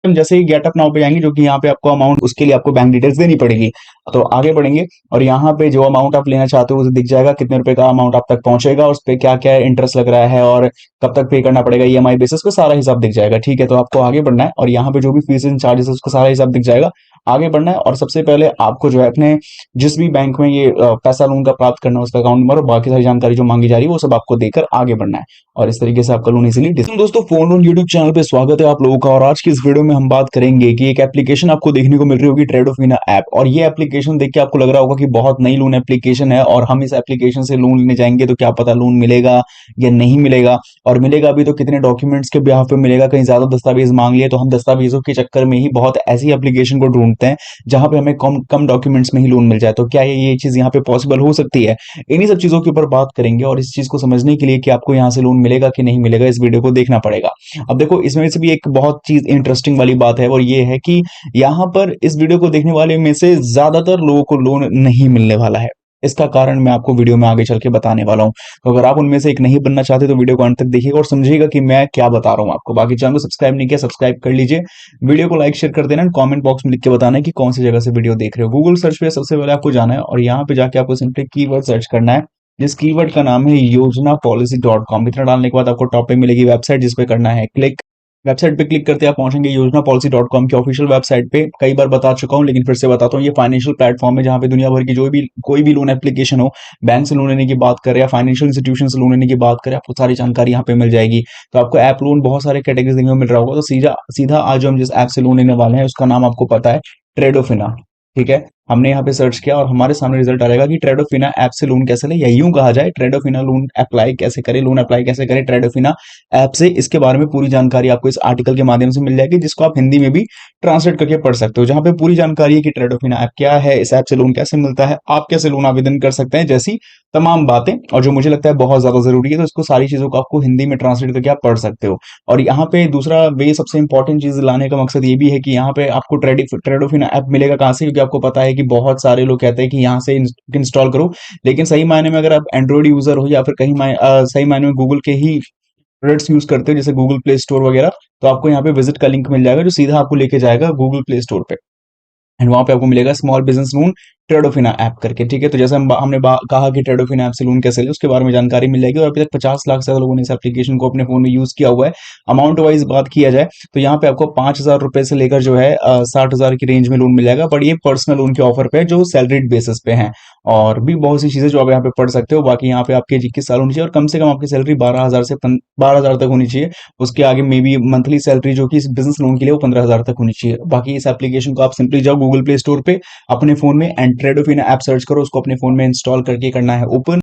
हम जैसे ही get up now पे जाएंगे, जो कि यहाँ पे आपको अमाउंट, उसके लिए आपको बैंक डिटेल्स देनी पड़ेगी। तो आगे बढ़ेंगे और यहाँ पे जो अमाउंट आप लेना चाहते हो उसे दिख जाएगा, कितने रुपए का अमाउंट आप तक पहुंचेगा, उस पर क्या क्या इंटरेस्ट लग रहा है और कब तक पे करना पड़ेगा, ईएमआई बेसिस पे सारा हिसाब दिख जाएगा। ठीक है, तो आपको आगे बढ़ना है और यहाँ पे जो भी फीस एंड चार्जेस है उसका सारा हिसाब दिख जाएगा। आगे बढ़ना है और सबसे पहले आपको जो है अपने जिस भी बैंक में ये पैसा लोन का प्राप्त करना है उसका अकाउंट नंबर और बाकी सारी जानकारी जो मांगी जा रही है वो सब आपको देकर आगे बढ़ना है और इस तरीके से आपका लोन इजीली। दोस्तों, फोन लोन यूट्यूब चैनल पे स्वागत है आप लोगों का। और आज की इस वीडियो में हम बात करेंगे कि एक एप्लीकेशन आपको देखने को मिल रही होगी, ट्रेडोफिना ऐप। और ये एप्लीकेशन देख के आपको लग रहा होगा कि बहुत नई लोन एप्लीकेशन है और हम इस एप्लीकेशन से लोन लेने जाएंगे तो क्या पता लोन मिलेगा या नहीं मिलेगा, और मिलेगा भी तो कितने डॉक्यूमेंट्स के ब्याह पे मिलेगा, कहीं ज्यादा दस्तावेज मांग लिए तो हम दस्तावेजों के चक्कर में ही बहुत ऐसी एप्लीकेशन को ढूंढते हैं जहां पे हमें कम कम डॉक्यूमेंट्स में ही लोन मिल जाए। तो क्या ये चीज यहाँ पे पॉसिबल हो सकती है? इन्हीं सब चीजों के ऊपर बात करेंगे और इस चीज को समझने के लिए कि आपको यहाँ से लोन मिलेगा कि नहीं मिलेगा, इस वीडियो को देखना पड़ेगा। अब देखो, इसमें से भी एक बहुत चीज इंटरेस्टिंग वाली बात है और ये है कि यहाँ पर इस वीडियो को देखने वाले में से ज्यादातर लोगों को लोन नहीं मिलने वाला है। इसका कारण मैं आपको वीडियो में आगे चल के बताने वाला हूं। तो अगर आप उनमें से एक नहीं बनना चाहते तो वीडियो को अंत तक देखिएगा और समझिएगा कि मैं क्या बता रहा हूं आपको। बाकी चैनल को सब्सक्राइब नहीं किया, सब्सक्राइब कर लीजिए। वीडियो को लाइक शेयर कर देना, कमेंट बॉक्स में लिख के बताना है कि कौन सी जगह से वीडियो देख रहे हो। गूगल सर्च पे सबसे पहले आपको जाना है और यहाँ पे जाके आपको सिंपली कीवर्ड सर्च करना है, जिस कीवर्ड का नाम है योजना पॉलिसी डॉट कॉम। इतना डालने के बाद आपको टॉप पे मिलेगी वेबसाइट, जिस पे करना है क्लिक। वेबसाइट पे क्लिक करते आप पहुंचेंगे योजना पॉलिसी डॉट कॉम की ऑफिशियल वेबसाइट पे। कई बार बता चुका हूं लेकिन फिर से बताता हूं, ये फाइनेंशियल प्लेटफॉर्म है जहां पे दुनिया भर की जो भी कोई भी लोन एप्लीकेशन हो, बैंक से लोन लेने की बात करें या फाइनेंशियल इंस्टीट्यूशन से लोन लेने की बात करें, आपको सारी जानकारी यहाँ पे मिल जाएगी। तो आपको ऐप लोन बहुत सारे कैटेगरीज देखने को मिल रहा होगा। तो सीधा सीधा आज हम जिस ऐप से लोन लेने वाले हैं उसका नाम आपको पता है, ट्रेडोफिना। ठीक है, हमने यहाँ पे सर्च किया और हमारे सामने रिजल्ट आ जाएगा कि ट्रेडोफिना ऐप से लोन कैसे ले, या यूं कहा जाए ट्रेडोफिना लोन अप्लाई कैसे करें, लोन अप्लाई कैसे करें ट्रेडोफिना ऐप से। इसके बारे में पूरी जानकारी आपको इस आर्टिकल के माध्यम से मिल जाएगी, जिसको आप हिंदी में भी ट्रांसलेट करके पढ़ सकते हो, जहां पे पूरी जानकारी है कि ट्रेडोफिना ऐप क्या है, इस ऐप से लोन कैसे मिलता है, आप कैसे लोन आवेदन कर सकते हैं, जैसी तमाम बातें। और जो मुझे लगता है बहुत ज्यादा जरूरी है, तो इसको सारी चीजों को आपको हिंदी में ट्रांसलेट करके आप पढ़ सकते हो। और यहाँ पे दूसरा वे सबसे इंपॉर्टेंट चीज लाने का मकसद ये भी है कि यहाँ पे आपको ट्रेडोफिना ऐप मिलेगा कहाँ से, क्योंकि आपको पता है कि बहुत सारे लोग कहते हैं कि यहाँ से इंस्टॉल करो, लेकिन सही मायने में अगर आप एंड्रॉइड यूजर हो या फिर सही मायने में गूगल के ही प्रोडक्ट्स यूज करते हो जैसे गूगल प्ले स्टोर वगैरह, तो आपको यहाँ पे विजिट का लिंक मिल जाएगा जो सीधा आपको लेके जाएगा गूगल प्ले स्टोर पे। एंड वहां पे आपको मिलेगा स्मॉल बिजनेस लोन ट्रेडोफिना ऐप करके। ठीक है, तो जैसे हमने कहा कि ट्रेडोफिना ऐप से लोन कैसे ले, उसके बारे में जानकारी मिल जाएगी। और अभी तक 50 लाख से ज्यादा लोगों ने इस एप्लीकेशन को अपने फोन में यूज किया हुआ है। अमाउंट वाइज बात किया जाए तो यहाँ पे आपको 5,000 रुपए से लेकर जो है 60,000 की रेंज में लोन मिल जाएगा, पर ये पर्सनल लोन के ऑफर पे है जो सैलरीड बेसिस पे है। और भी बहुत सी चीजें जो आप यहाँ पे पढ़ सकते हो। बाकी यहाँ पे आपकी एज 21 साल होनी चाहिए और कम से कम आपकी सैलरी 12,000 से 12,000 तक होनी चाहिए। उसके आगे मे बी मंथली सैलरी जो कि इस बिजनेस लोन के लिए वो 15,000 तक होनी चाहिए। बाकी इस एप्लीकेशन को आप सिंपली जाओ गूगल प्ले स्टोर पे अपने फोन में एंड ट्रेडोफिना ऐप सर्च करो, उसको अपने फोन में इंस्टॉल करके करना है ओपन।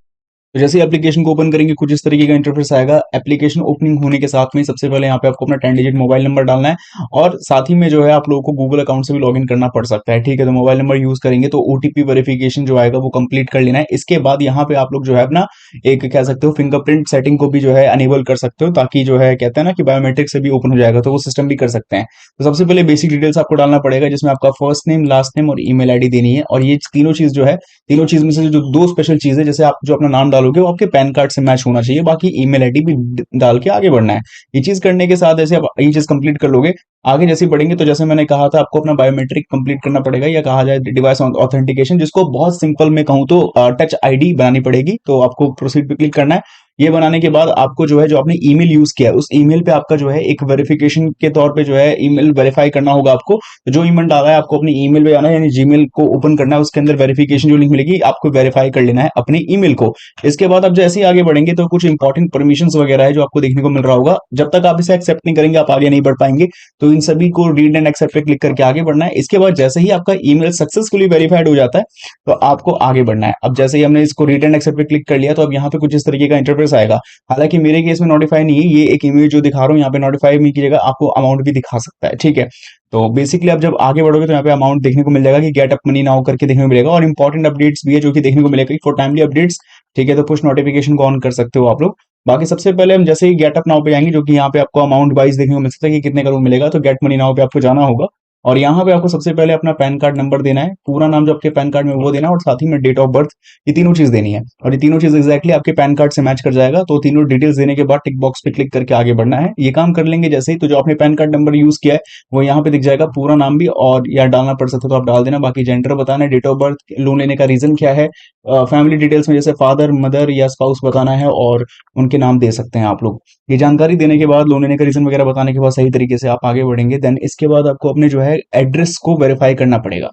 तो जैसे ही एप्लीकेशन को ओपन करेंगे कुछ इस तरीके का इंटरफेस आएगा। एप्लीकेशन ओपनिंग होने के साथ में सबसे पहले यहाँ पे आपको अपना 10 डिजिट मोबाइल नंबर डालना है और साथ ही में जो है आप लोगों को गूगल अकाउंट से भी लॉगिन करना पड़ सकता है। ठीक है, तो मोबाइल नंबर यूज करेंगे तो ओटीपी वेरिफिकेशन जो आएगा वो कंप्लीट कर लेना है। इसके बाद यहाँ पे आप लोग जो है अपना एक कह सकते हो फिंगरप्रिंट सेटिंग को भी जो है अनेबल कर सकते हो, ताकि जो है कहते हैं ना कि बायोमेट्रिक से भी ओपन हो जाएगा, तो वो सिस्टम भी कर सकते हैं। तो सबसे पहले बेसिक डिटेल्स आपको डालना पड़ेगा, जिसमें आपका फर्स्ट नेम, लास्ट नेम और ईमेल आईडी देनी है। और ये तीनों चीज जो है, तीनों चीज में से जो दो स्पेशल चीज है, जैसे आप जो अपना नाम डालोगे वो आपके पैन कार्ड से मैच होना चाहिए, बाकी ईमेल आईडी भी डाल के आगे बढ़ना है। ये चीज करने के साथ जैसे आप ये चीज कंप्लीट कर लोगे, आगे जैसे बढ़ेंगे तो जैसे मैंने कहा था आपको अपना बायोमेट्रिक कंप्लीट करना पड़ेगा, या कहा जाए डिवाइस ऑथेंटिकेशन, जिसको बहुत सिंपल में कहूं तो टच आईडी बनानी पड़ेगी। तो आपको प्रोसीड पे क्लिक करना है। ये बनाने के बाद आपको जो है जो आपने ईमेल यूज किया है उस ईमेल पे आपका जो है एक वेरिफिकेशन के तौर पे जो है ईमेल वेरीफाई करना होगा आपको। तो जो ईमेल डाला है आपको अपनी ईमेल पे आना है, यानी जीमेल को ओपन करना है, उसके अंदर वेरिफिकेशन जो लिंक मिलेगी आपको वेरीफाई कर लेना है अपनी ईमेल को। इसके बाद आप जैसे ही आगे बढ़ेंगे तो कुछ इंपॉर्टेंट परमिशंस वगैरह है जो आपको देखने को मिल रहा होगा। जब तक आप इसे एक्सेप्ट नहीं करेंगे आप आगे नहीं बढ़ पाएंगे। तो इन सभी को रीड एंड एक्सेप्ट पे क्लिक करके आगे बढ़ना है। इसके बाद जैसे ही आपका ईमेल सक्सेसफुली वेरीफाइड हो जाता है तो आपको आगे बढ़ना है। अब जैसे ही हमने इसको रीड एंड एक्सेप्ट पे क्लिक कर लिया तो अब यहाँ पे कुछ इस तरीके का इंटरफेस आएगा। हालांकि मेरे केस में नोटिफाई नहीं है, ये एक इमेज जो दिखा रहा हूँ यहाँ पे नोटिफाई में की जगह आपको अमाउंट भी दिखा सकता है। ठीक है, तो बेसिकली आप जब आगे बढ़ोगे तो यहाँ पे अमाउंट देखने को मिल जाएगा कि गेट अप मनी नाउ करके देखने को मिलेगा। और इंपॉर्टेंट अपडेट्स भी है जो कि देखने को मिलेगा फॉर टाइमली अपडेट्स। ठीक है, तो पुश नोटिफिकेशन को ऑन कर सकते हो आप लोग। बाकी सबसे पहले हम जैसे ही गेट अप नाउ पे जाएंगे, जो कि यहाँ पे आपको अमाउंट वाइज देखने को मिल सकता है कि कितने का लोन मिलेगा, तो गेट मनी नाउ पे आपको जाना होगा। और यहाँ पे आपको सबसे पहले अपना पैन कार्ड नंबर देना है, पूरा नाम जो आपके पैन कार्ड में वो देना है और साथ ही में डेट ऑफ बर्थ, ये तीनों चीज देनी है। और ये तीनों चीज एग्जैक्टली आपके पैन कार्ड से मैच कर जाएगा। तो तीनों डिटेल्स देने के बाद टिक बॉक्स पे क्लिक करके आगे बढ़ना है। ये काम कर लेंगे जैसे ही, तो जो आपने पैन कार्ड नंबर यूज किया है वो यहाँ पे दिख जाएगा, पूरा नाम भी, और या डालना पड़ सकता है तो आप डाल देना, बाकी जेंडर बताना है, डेट ऑफ बर्थ, लोन लेने का रीजन क्या है, फैमिली डिटेल्स में जैसे फादर मदर या स्पाउस बताना है, और उनके नाम दे सकते हैं आप लोग। ये जानकारी देने के बाद, लोन लेने का रीजन वगैरह बताने के बाद सही तरीके से आप आगे बढ़ेंगे। देन इसके बाद आपको अपने जो है एड्रेस को वेरीफाई करना पड़ेगा,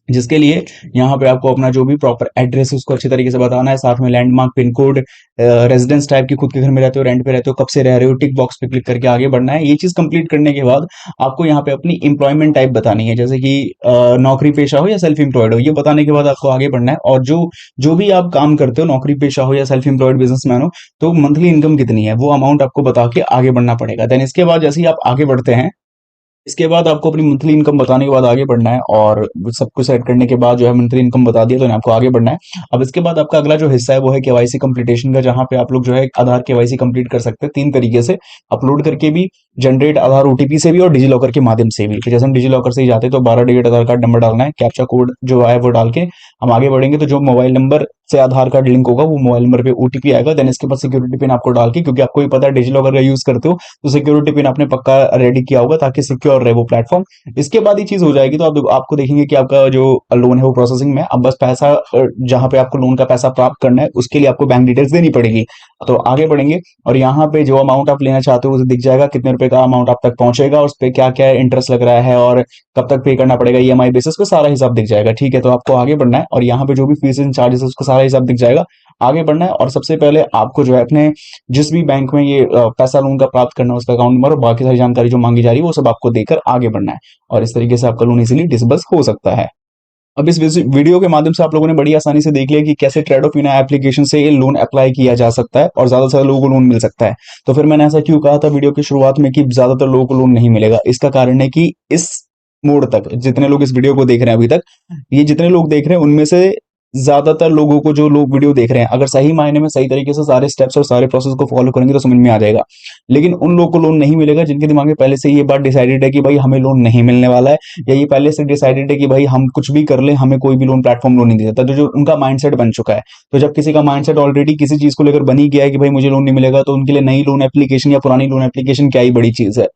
जिसके लिए यहाँ पे आपको अपना जो भी प्रॉपर एड्रेस है उसको अच्छी तरीके से बताना है, साथ में landmark, pin code, residence type की, खुद के घर में रहते हो, रेंट पे रहते हो, कब से रह रहे हो, टिक बॉक्स पे क्लिक करके आगे बढ़ना है। ये चीज कंप्लीट करने के बाद आपको यहाँ पे अपनी एम्प्लॉयमेंट टाइप बतानी है, जैसे कि नौकरी पेशा हो या सेल्फ एम्प्लॉयड हो, ये बताने के बाद आपको आगे बढ़ना है। और जो जो भी आप काम करते हो, नौकरी पेशा हो या सेल्फ एम्प्लॉयड बिजनेसमैन हो, तो मंथली इनकम कितनी है वो अमाउंट आपको बता के आगे बढ़ना पड़ेगा। देन इसके बाद जैसे ही आप आगे बढ़ते हैं, इसके बाद आपको अपनी मंथली इनकम बताने के बाद आगे बढ़ना है, और सब कुछ सेट करने के बाद जो है मंथली इनकम बता दिया, तो आपको आगे बढ़ना है। अब इसके बाद आपका अगला जो हिस्सा है वो है केवाईसी कंप्लीटेशन का, जहां पे आप लोग जो है आधार केवाईसी कंप्लीट कर सकते हैं तीन तरीके से, अपलोड करके भी, जनरेट आधार ओटीपी से भी, और डिजी लॉकर के माध्यम से भी। तो जैसे हम डिजी लॉकर से ही जाते हैं तो 12 डिजिट आधार कार्ड नंबर डालना है, कैप्चा कोड जो है वो डाल के हम आगे बढ़ेंगे। तो जो मोबाइल नंबर से आधार कार्ड लिंक होगा वो मोबाइल नंबर पे ओटीपी आएगा। देन इसके बाद सिक्योरिटी पिन आपको डाल के, क्योंकि आपको भी पता है डिजी लॉकर का यूज करते हो, तो सिक्योरिटी पिन आपने पक्का रेडी किया होगा ताकि सिक्योर रहे वो प्लेटफॉर्म। इसके बाद ये चीज हो जाएगी तो आपको देखेंगे कि आपका जो लोन है वो प्रोसेसिंग में। अब बस पैसा, जहां पे आपको लोन का पैसा प्राप्त करना है उसके लिए आपको बैंक डिटेल्स देनी पड़ेगी। तो आगे बढ़ेंगे, और यहाँ पे जो अमाउंट आप लेना चाहते हो उसे दिख जाएगा, कितने रुपए का अमाउंट आप तक पहुंचेगा, उस पर क्या क्या इंटरेस्ट लग रहा है, और कब तक पे करना पड़ेगा, ईएमआई बेसिस पे सारा हिसाब दिख जाएगा। ठीक है, तो आपको आगे बढ़ना है, और यहाँ पे जो भी फीस एंड चार्जेस है उसका सारा हिसाब दिख जाएगा। आगे बढ़ना है, और सबसे पहले आपको जो है अपने जिस भी बैंक में ये पैसा लोन का प्राप्त करना है उसका अकाउंट नंबर और बाकी सारी जानकारी जो मांगी जा रही है वो सब आपको देकर आगे बढ़ना है, और इस तरीके से आपका लोन इजीली डिसबर्स हो सकता है। अब इस वीडियो के माध्यम से आप लोगों ने बड़ी आसानी से देख लिया कि कैसे ट्रेडोफिना एप्लीकेशन से ये लोन अप्लाई किया जा सकता है और ज्यादा से ज्यादा लोगों को लोन मिल सकता है। तो फिर मैंने ऐसा क्यों कहा था वीडियो की शुरुआत में कि ज्यादातर लोगों को लोन नहीं मिलेगा? इसका कारण है कि इस मोड़ तक जितने लोग इस वीडियो को देख रहे हैं अभी तक, ये जितने लोग देख रहे हैं उनमें से ज्यादातर लोगों को, जो लोग वीडियो देख रहे हैं, अगर सही मायने में सही तरीके से सारे स्टेप्स और सारे प्रोसेस को फॉलो करेंगे तो समझ में आ जाएगा। लेकिन उन लोगों को लोन नहीं मिलेगा जिनके दिमाग में पहले से ये बात डिसाइडेड है कि भाई हमें लोन नहीं मिलने वाला है, या ये पहले से डिसाइडेड है कि भाई हम कुछ भी कर ले हमें कोई भी लोन प्लेटफॉर्म लोन नहीं दे देता, तो जो उनका माइंडसेट बन चुका है। तो जब किसी का माइंडसेट ऑलरेडी किसी चीज को लेकर बन ही गया है कि भाई मुझे लोन नहीं मिलेगा, तो उनके लिए नई लोन एप्लीकेशन या पुरानी लोन एप्लीकेशन क्या ही बड़ी चीज है,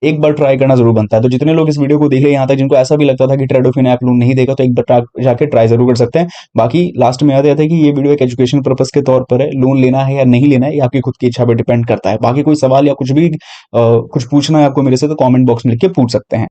एक बार ट्राई करना जरूर बनता है। तो जितने लोग इस वीडियो को देखे यहाँ तक, जिनको ऐसा भी लगता था कि ट्रेडोफिन ऐप लोन नहीं देगा, तो एक बार जाके ट्राई जरूर कर सकते हैं। बाकी लास्ट में याद रहता है कि ये वीडियो एक एजुकेशन पर्पस के तौर पर है, लोन लेना है या नहीं लेना है ये आपकी खुद की इच्छा पर डिपेंड करता है। बाकी कोई सवाल या कुछ भी कुछ पूछना है आपको मेरे से, तो कमेंट बॉक्स में लिख के पूछ सकते हैं।